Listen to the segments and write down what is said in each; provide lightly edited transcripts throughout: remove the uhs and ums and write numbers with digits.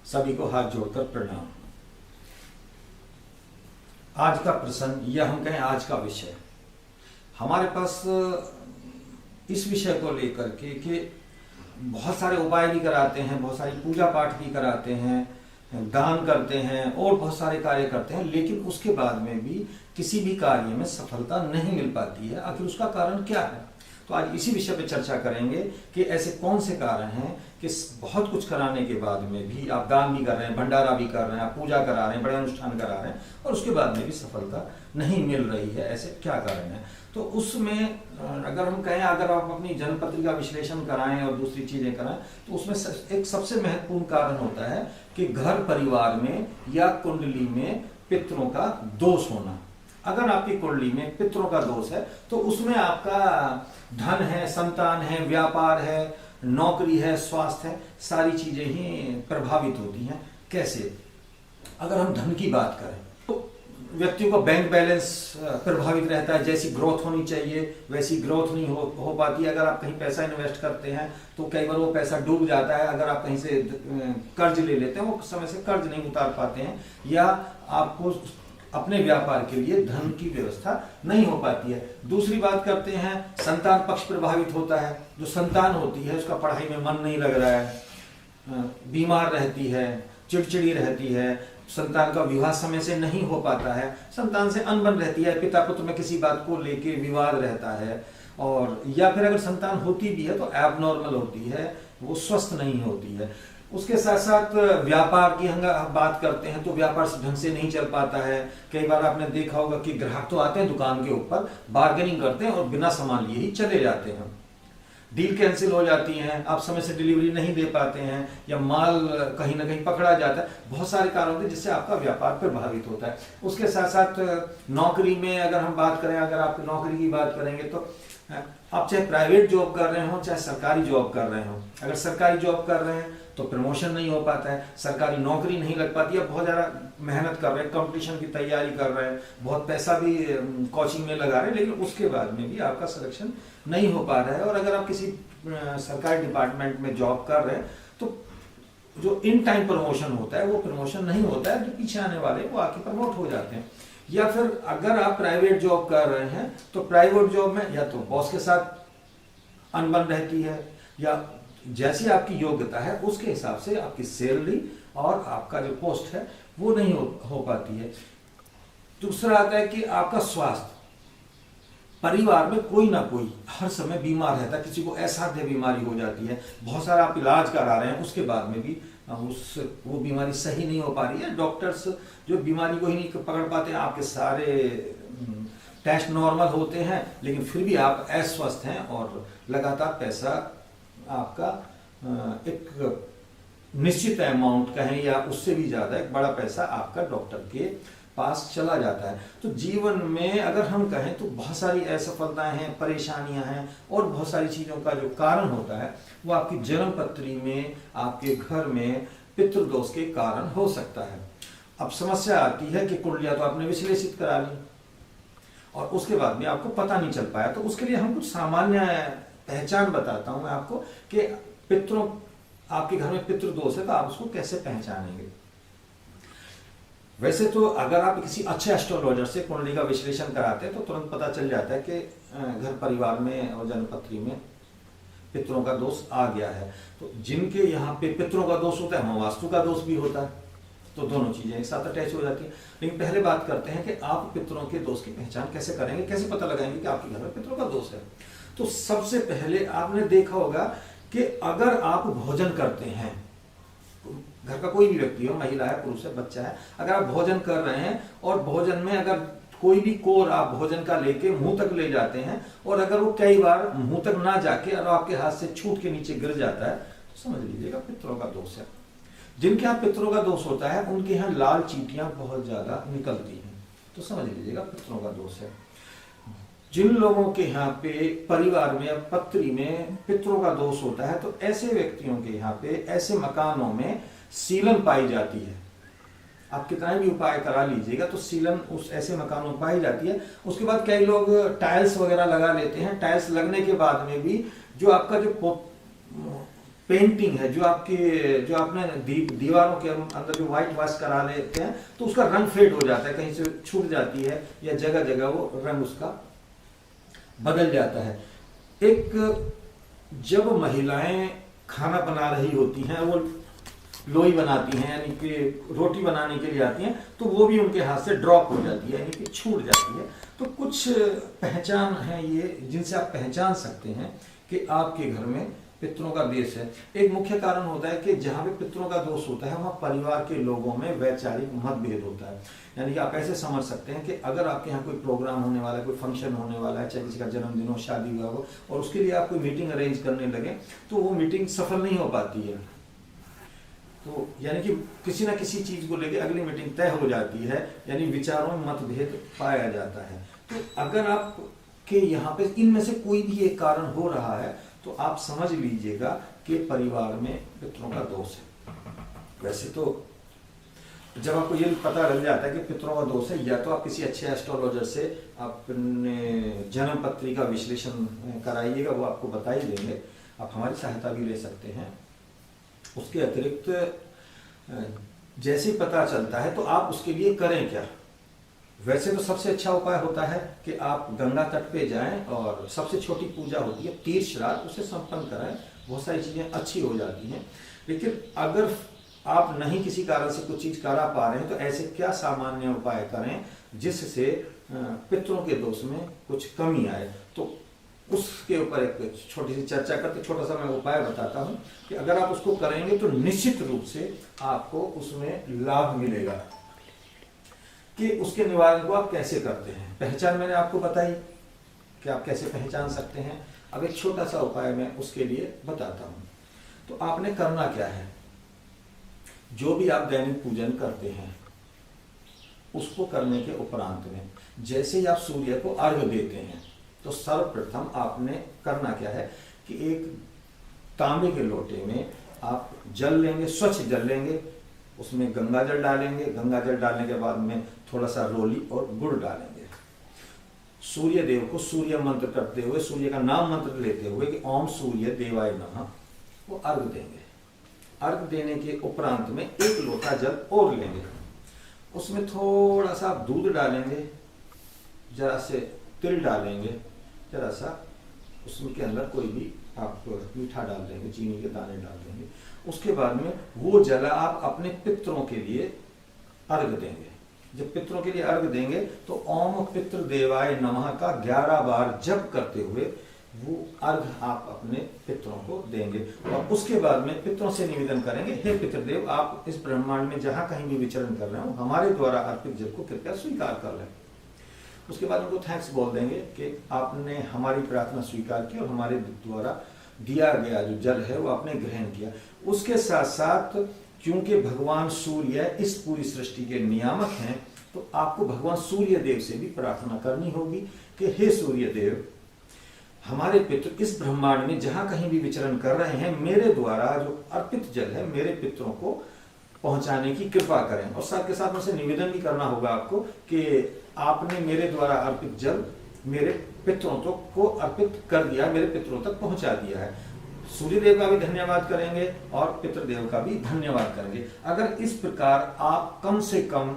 सभी को हाथ जोड़कर प्रणाम। आज का प्रसंग या हम कहें आज का विषय हमारे पास इस विषय को लेकर के कि बहुत सारे उपाय भी कराते हैं, बहुत सारी पूजा पाठ भी कराते हैं, दान करते हैं और बहुत सारे कार्य करते हैं, लेकिन उसके बाद में भी किसी भी कार्य में सफलता नहीं मिल पाती है। आखिर उसका कारण क्या है? तो आज इसी विषय पे चर्चा करेंगे कि ऐसे कौन से कारण हैं कि बहुत कुछ कराने के बाद में भी आप दान भी कर रहे हैं, भंडारा भी कर रहे हैं, आप पूजा करा रहे हैं, बड़े अनुष्ठान करा रहे हैं और उसके बाद में भी सफलता नहीं मिल रही है। ऐसे क्या कारण है? तो उसमें अगर हम कहें, अगर आप अपनी जन्मपत्री का विश्लेषण कराएं और दूसरी चीजें कराएं तो उसमें एक सबसे महत्वपूर्ण कारण होता है कि घर परिवार में या कुंडली में पितरों का दोष होना। अगर आपकी कुंडली में पितरों का दोष है तो उसमें आपका धन है, संतान है, व्यापार है, नौकरी है, स्वास्थ्य है, सारी चीजें ही प्रभावित होती हैं। कैसे? अगर हम धन की बात करें तो व्यक्ति को बैंक बैलेंस प्रभावित रहता है। जैसी ग्रोथ होनी चाहिए वैसी ग्रोथ नहीं हो पाती। अगर आप कहीं पैसा इन्वेस्ट करते हैं तो कई बार वो पैसा डूब जाता है। अगर आप कहीं से कर्ज ले लेते हैं, वो समय से कर्ज नहीं उतार पाते हैं, या आपको अपने व्यापार के लिए धन की व्यवस्था नहीं हो पाती है। दूसरी बात करते हैं, संतान पक्ष प्रभावित होता है। जो संतान होती है उसका पढ़ाई में मन नहीं लग रहा है, बीमार रहती है, चिड़चिड़ी रहती है, संतान का विवाह समय से नहीं हो पाता है, संतान से अनबन रहती है, पिता पुत्र में किसी बात को लेके विवाद रहता है, और या फिर अगर संतान होती भी है तो एबनॉर्मल होती है, वो स्वस्थ नहीं होती है। उसके साथ साथ व्यापार की हम बात करते हैं तो व्यापार ढंग से नहीं चल पाता है। कई बार आपने देखा होगा कि ग्राहक तो आते हैं दुकान के ऊपर, बार्गेनिंग करते हैं और बिना सामान लिए ही चले जाते हैं। डील कैंसिल हो जाती है, आप समय से डिलीवरी नहीं दे पाते हैं, या माल कहीं ना कहीं पकड़ा जाता है। बहुत सारे कारण होते हैं जिससे आपका व्यापार प्रभावित होता है। उसके साथ साथ नौकरी में अगर हम बात करें, अगर आप नौकरी की बात करेंगे तो आप चाहे प्राइवेट जॉब कर रहे हो चाहे सरकारी जॉब कर रहे हो, अगर सरकारी जॉब कर रहे हैं तो प्रमोशन नहीं हो पाता है, सरकारी नौकरी नहीं लग पाती है। बहुत ज़्यादा मेहनत कर रहे हैं, कंपटीशन की तैयारी कर रहे हैं, बहुत पैसा भी कोचिंग में लगा रहे हैं, लेकिन उसके बाद में भी आपका सिलेक्शन नहीं हो पा रहा है। और अगर आप किसी सरकारी डिपार्टमेंट में जॉब कर रहे हैं तो जो इन टाइम प्रमोशन होता है वो प्रमोशन नहीं होता है, जो पीछे आने वाले वो आके प्रमोट हो जाते हैं। या फिर अगर आप प्राइवेट जॉब कर रहे हैं तो प्राइवेट जॉब में या तो बॉस के साथ अनबन रहती है, या जैसी आपकी योग्यता है उसके हिसाब से आपकी सैलरी और आपका जो पोस्ट है वो नहीं हो पाती है। दूसरा आता है कि आपका स्वास्थ्य, परिवार में कोई ना कोई हर समय बीमार रहता है, किसी को असाध्य बीमारी हो जाती है, बहुत सारा आप इलाज करा रहे हैं, उसके बाद में भी वो बीमारी सही नहीं हो पा रही है। डॉक्टर्स जो बीमारी को ही नहीं पकड़ पाते हैं, आपके सारे टेस्ट नॉर्मल होते हैं लेकिन फिर भी आप अस्वस्थ हैं और लगातार पैसा आपका एक निश्चित अमाउंट कहें या उससे भी ज्यादा एक बड़ा पैसा आपका डॉक्टर के पास चला जाता है। तो जीवन में अगर हम कहें तो बहुत सारी असफलताएं हैं, परेशानियां हैं, और बहुत सारी चीजों का जो कारण होता है वो आपकी जन्म पत्री में, आपके घर में पितृदोष के कारण हो सकता है। अब समस्या आती है कि कुंडलियां तो आपने विश्लेषित करा ली और उसके बाद में आपको पता नहीं चल पाया, तो उसके लिए हम कुछ सामान्य पहचान बताता हूं मैं आपको कि पितरों, आपके घर में पितृदोष है तो आप उसको कैसे पहचानेंगे। वैसे तो अगर आप किसी अच्छे एस्ट्रोलॉजर से कुंडली का विश्लेषण कराते हैं तो तुरंत पता चल जाता है कि घर परिवार में और जन्मपत्री में पितरों का दोष आ गया है। तो जिनके यहाँ पे पितरों का दोष होता है वहां वास्तु का दोष भी होता है, तो दोनों चीजें एक साथ अटैच हो जाती है। लेकिन पहले बात करते हैं कि आप पितरों के दोष की पहचान कैसे करेंगे, कैसे पता लगाएंगे कि आपके घर में पितरों का दोष है। तो सबसे पहले आपने देखा होगा कि अगर आप भोजन करते हैं, घर का कोई भी व्यक्ति हो, महिला है, पुरुष है, बच्चा है, अगर आप भोजन कर रहे हैं और भोजन में अगर कोई भी कोर आप भोजन का लेके मुंह तक ले जाते हैं और अगर वो कई बार मुंह तक ना जाके और आपके हाथ से छूट के नीचे गिर जाता है तो समझ लीजिएगा पितरों का दोष है। जिनके यहाँ पितरों का दोष होता है उनके यहाँ लाल चींटियां बहुत ज्यादा निकलती हैं, तो समझ लीजिएगा पितरों का दोष है। जिन लोगों के यहाँ पे परिवार में या पत्री में पितरों का दोष होता है तो ऐसे व्यक्तियों के यहाँ पे ऐसे मकानों में सीलन पाई जाती है। आप कितना भी उपाय करा लीजिएगा तो सीलन उस ऐसे मकानों में पाई जाती है। उसके बाद कई लोग टाइल्स वगैरह लगा लेते हैं। टाइल्स लगने के बाद में भी जो आपका जो पेंटिंग है जो आपने दीवारों के अंदर जो व्हाइट वॉश करा लेते हैं तो उसका रंग फेड हो जाता है, कहीं से छूट जाती है या जगह जगह वो रंग उसका बदल जाता है। एक जब महिलाएं खाना बना रही होती हैं, वो लोई बनाती हैं यानी कि रोटी बनाने के लिए आती हैं, तो वो भी उनके हाथ से ड्रॉप हो जाती है यानी कि छूट जाती है। तो कुछ पहचान है ये जिनसे आप पहचान सकते हैं कि आपके घर में पितरों का देश है। एक मुख्य कारण होता है कि जहाँ पे पितरों का दोष होता है वहाँ परिवार के लोगों में वैचारिक मतभेद होता है। यानी कि आप ऐसे समझ सकते हैं कि अगर आपके यहाँ कोई प्रोग्राम होने वाला है, कोई फंक्शन होने वाला है, चाहे किसी का जन्मदिन हो, शादी विवाह हो, और उसके लिए आप कोई मीटिंग अरेंज करने लगे तो वो मीटिंग सफल नहीं हो पाती है। तो यानी कि किसी ना किसी चीज को लेकर अगली मीटिंग तय हो जाती है, यानी विचारों में मतभेद पाया जाता है। तो अगर आप के यहाँ पे इनमें से कोई भी एक कारण हो रहा है तो आप समझ लीजिएगा कि परिवार में पितरों का दोष है। वैसे तो जब आपको ये पता लग जाता है कि पितरों का दोष है, या तो आप किसी अच्छे एस्ट्रोलॉजर से अपने जन्म पत्री का विश्लेषण कराइएगा, वो आपको बता ही देंगे। आप हमारी सहायता भी ले सकते हैं। उसके अतिरिक्त जैसे पता चलता है तो आप उसके लिए करें क्या। वैसे तो सबसे अच्छा उपाय होता है कि आप गंगा तट पे जाएं और सबसे छोटी पूजा होती है तीर्थ श्राद्ध, उसे संपन्न कराएं। बहुत सारी चीजें अच्छी हो जाती हैं। लेकिन अगर आप नहीं किसी कारण से कुछ चीज करा पा रहे हैं तो ऐसे क्या सामान्य उपाय करें जिससे पितरों के दोष में कुछ कमी आए। तो उसके ऊपर एक छोटी सी चर्चा करते, छोटा सा मैं उपाय बताता हूं कि अगर आप उसको करेंगे तो निश्चित रूप से आपको उसमें लाभ मिलेगा। कि उसके निवारण को आप कैसे करते हैं, पहचान मैंने आपको बताई कि आप कैसे पहचान सकते हैं। अब एक छोटा सा उपाय मैं उसके लिए बताता हूं। तो आपने करना क्या है, जो भी आप दैनिक पूजन करते हैं उसको करने के उपरांत में जैसे ही आप सूर्य को अर्घ देते हैं तो सर्वप्रथम आपने करना क्या है कि एक तांबे के लोटे में आप जल लेंगे, स्वच्छ जल लेंगे, उसमें गंगा जल डालेंगे। गंगा जल डालने के बाद में थोड़ा सा रोली और गुड़ डालेंगे। सूर्य देव को सूर्य मंत्र करते हुए, सूर्य का नाम मंत्र लेते हुए कि ओम सूर्य देवाय नमः, वो अर्घ देंगे। अर्घ देने के उपरांत में एक लोटा जल और लेंगे, उसमें थोड़ा सा दूध डालेंगे, जरा से तिल डालेंगे, जरा सा उसके अंदर कोई भी आप मीठा डाल देंगे, चीनी के दाने डाल देंगे। उसके बाद में वो जल आप अपने पितरों के लिए अर्घ देंगे। जब पितरों के लिए अर्घ देंगे तो ओम पितृ देवाय नमः का 11 बार जप करते हुए वो अर्घ आप अपने पितरों को देंगे। और उसके बाद में पितरों से निवेदन करेंगे, हे पितृदेव, आप इस ब्रह्मांड में जहां कहीं भी विचरण कर रहे हो हमारे द्वारा अर्पित जल को कृपया स्वीकार कर लें। उसके बाद उनको थैंक्स बोल देंगे कि आपने हमारी प्रार्थना स्वीकार की और हमारे द्वारा दिया गया जो जल है वो आपने ग्रहण किया। उसके साथ साथ क्योंकि भगवान सूर्य इस पूरी सृष्टि के नियामक हैं तो आपको भगवान सूर्य देव से भी प्रार्थना करनी होगी कि हे सूर्य देव, हमारे पितृ इस ब्रह्मांड में जहां कहीं भी विचरण कर रहे हैं मेरे द्वारा जो अर्पित जल है मेरे पितरों को पहुंचाने की कृपा करें। और साथ के साथ उनसे निवेदन भी करना होगा आपको कि आपने मेरे द्वारा अर्पित जल मेरे पितरों को अर्पित कर दिया, मेरे पितरों तक पहुंचा दिया है। सूर्य देव का भी धन्यवाद करेंगे और पितृदेव का भी धन्यवाद करेंगे। अगर इस प्रकार आप कम से कम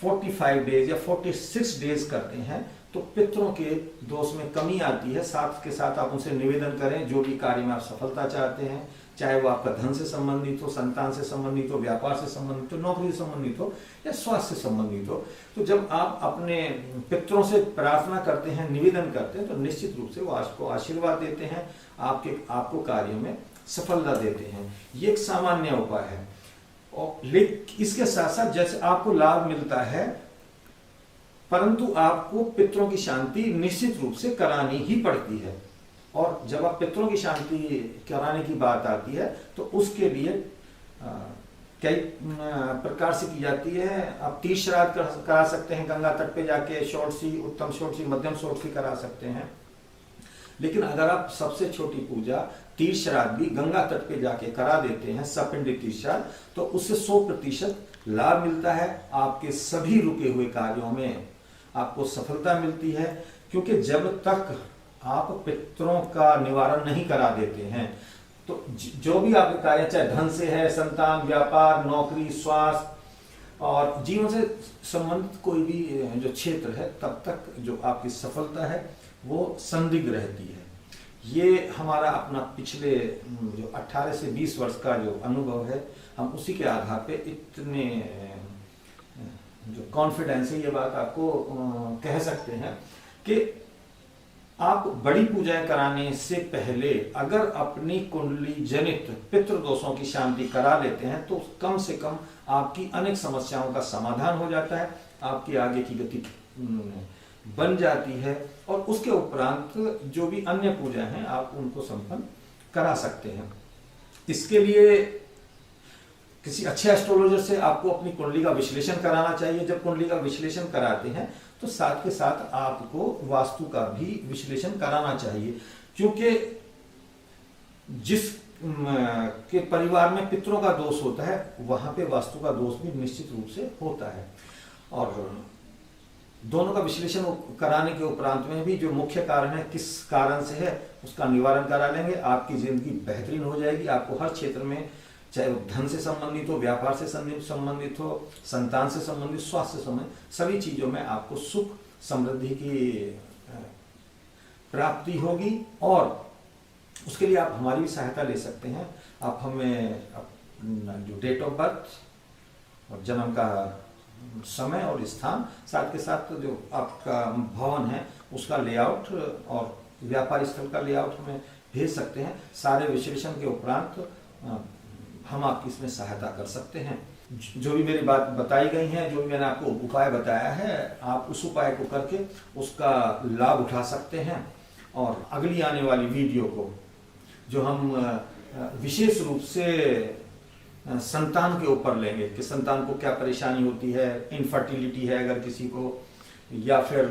45 डेज या 46 डेज करते हैं तो पितरों के दोष में कमी आती है। साथ के साथ आप उनसे निवेदन करें जो भी कार्य में आप सफलता चाहते हैं, चाहे वो आपका धन से संबंधित हो, संतान से संबंधित हो, व्यापार से संबंधित हो, नौकरी से संबंधित हो या स्वास्थ्य से संबंधित हो। तो जब आप अपने पितरों से प्रार्थना करते हैं, निवेदन करते हैं तो निश्चित रूप से वो आपको आशीर्वाद देते हैं, आपको कार्य में सफलता देते हैं। ये एक सामान्य उपाय है। और लेकिन इसके साथ साथ जैसे आपको लाभ मिलता है परंतु आपको पितरों की शांति निश्चित रूप से करानी ही पड़ती है। और जब आप पितरों की शांति कराने की बात आती है तो उसके लिए कई प्रकार से की जाती है। आप तीर्थ श्राद्ध करा सकते हैं, गंगा तट पे जाके षोडशी, उत्तम षोडशी, मध्यम षोडशी करा सकते हैं। लेकिन अगर आप सबसे छोटी पूजा तीर्थ श्राद्ध भी गंगा तट पे जाके करा देते हैं, सपिंडी तीर्थ श्राद्ध, तो उससे 100% लाभ मिलता है। आपके सभी रुके हुए कार्यों में आपको सफलता मिलती है। क्योंकि जब तक आप पितरों का निवारण नहीं करा देते हैं तो जो भी आपके कार्य, चाहे धन से है, संतान, व्यापार, नौकरी, स्वास्थ्य और जीवन से संबंधित कोई भी जो क्षेत्र है, तब तक जो आपकी सफलता है वो संदिग्ध रहती है। ये हमारा अपना पिछले जो 18 से 20 वर्ष का जो अनुभव है, हम उसी के आधार पे इतने जो कॉन्फिडेंस है ये बात आपको कह सकते हैं कि आप बड़ी पूजाएं कराने से पहले अगर अपनी कुंडली जनित पितृदोषों की शांति करा लेते हैं तो कम से कम आपकी अनेक समस्याओं का समाधान हो जाता है, आपकी आगे की गति बन जाती है और उसके उपरांत जो भी अन्य पूजा हैं आप उनको संपन्न करा सकते हैं। इसके लिए किसी अच्छे एस्ट्रोलॉजर से आपको अपनी कुंडली का विश्लेषण कराना चाहिए। जब कुंडली का विश्लेषण कराते हैं तो साथ के साथ आपको वास्तु का भी विश्लेषण कराना चाहिए, क्योंकि जिस के परिवार में पितरों का दोष होता है वहां पे वास्तु का दोष भी निश्चित रूप से होता है। और दोनों का विश्लेषण कराने के उपरांत में भी जो मुख्य कारण है, किस कारण से है, उसका निवारण करा लेंगे, आपकी जिंदगी बेहतरीन हो जाएगी। आपको हर क्षेत्र में, चाहे वो धन से संबंधित हो, व्यापार से संबंधित हो, संतान से संबंधित, स्वास्थ्य से संबंधित, सभी चीजों में आपको सुख समृद्धि की प्राप्ति होगी। और उसके लिए आप हमारी भी सहायता ले सकते हैं। आप हमें जो डेट ऑफ बर्थ और जन्म का समय और स्थान, साथ के साथ जो आपका भवन है उसका लेआउट और व्यापार स्थल का लेआउट हमें भेज सकते हैं। सारे विश्लेषण के उपरांत हम आपकी इसमें सहायता कर सकते हैं। जो भी मेरी बात बताई गई है, जो भी मैंने आपको उपाय बताया है, आप उस उपाय को करके उसका लाभ उठा सकते हैं। और अगली आने वाली वीडियो को जो हम विशेष रूप से संतान के ऊपर लेंगे कि संतान को क्या परेशानी होती है, इनफर्टिलिटी है अगर किसी को, या फिर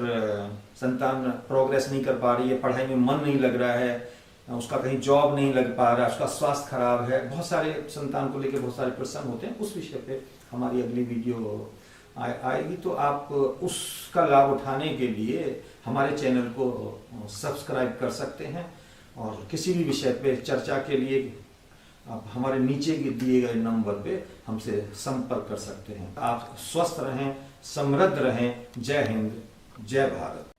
संतान प्रोग्रेस नहीं कर पा रही है, पढ़ाई में मन नहीं लग रहा है, उसका कहीं जॉब नहीं लग पा रहा है, उसका स्वास्थ्य खराब है, बहुत सारे संतान को लेकर बहुत सारे प्रश्न होते हैं। उस विषय पे हमारी अगली वीडियो आएगी, तो आप उसका लाभ उठाने के लिए हमारे चैनल को सब्सक्राइब कर सकते हैं। और किसी भी विषय पे चर्चा के लिए आप हमारे नीचे दिए गए नंबर पे हमसे संपर्क कर सकते हैं। आप स्वस्थ रहें, समृद्ध रहें। जय हिंद, जय भारत।